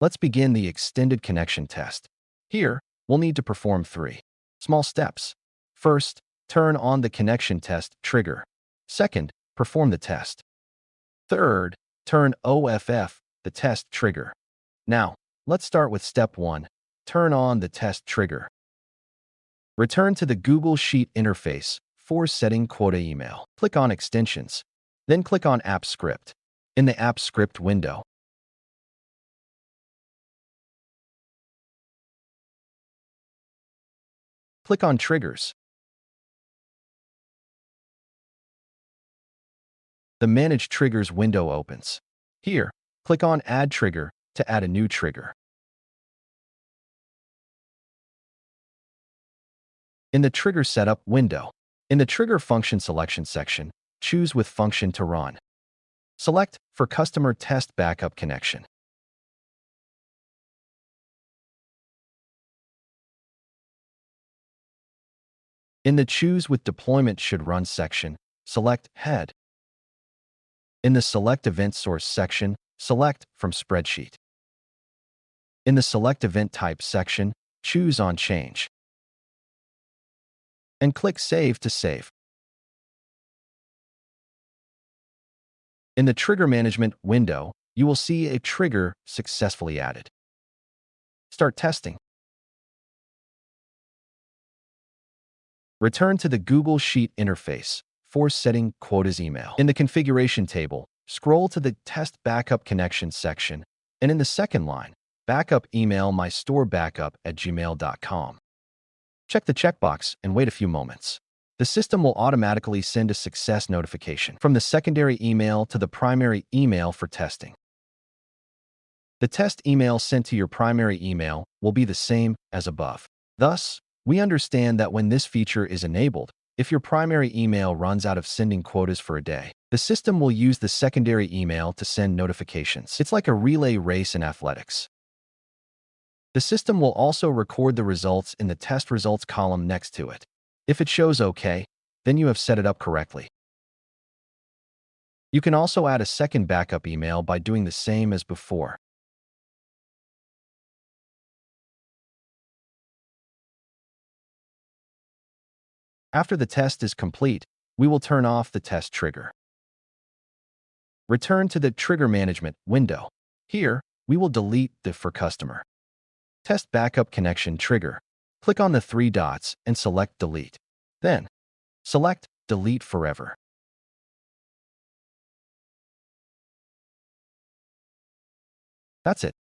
Let's begin the extended connection test. Here, we'll need to perform 3 small steps. First, turn on the connection test trigger. Second, perform the test. Third, turn off the test trigger. Now, let's start with step 1. Turn on the test trigger. Return to the Google Sheet interface for setting quota email. Click on Extensions, then click on App Script. In the App Script window, click on Triggers. The Manage Triggers window opens. Here, click on Add Trigger to add a new trigger. In the Trigger Setup window, in the Trigger Function Selection section, choose With Function to Run. Select for Customer Test Backup Connection. In the Choose With Deployment Should Run section, select Head. In the Select Event Source section, select from Spreadsheet. In the Select Event Type section, choose On Change. And click Save to save. In the Trigger Management window, you will see a trigger successfully added. Start testing. Return to the Google Sheet interface for setting quotas email. In the Configuration table, scroll to the Test Backup Connection section, and in the second line, Backup Email My Store Backup at gmail.com. Check the checkbox and wait a few moments. The system will automatically send a success notification from the secondary email to the primary email for testing. The test email sent to your primary email will be the same as above. Thus, we understand that when this feature is enabled, if your primary email runs out of sending quotas for a day, the system will use the secondary email to send notifications. It's like a relay race in athletics. The system will also record the results in the test results column next to it. If it shows OK, then you have set it up correctly. You can also add a second backup email by doing the same as before. After the test is complete, we will turn off the test trigger. Return to the Trigger Management window. Here, we will delete the For Customer Test Backup Connection trigger. Click on the 3 dots and select Delete. Then, select Delete Forever. That's it.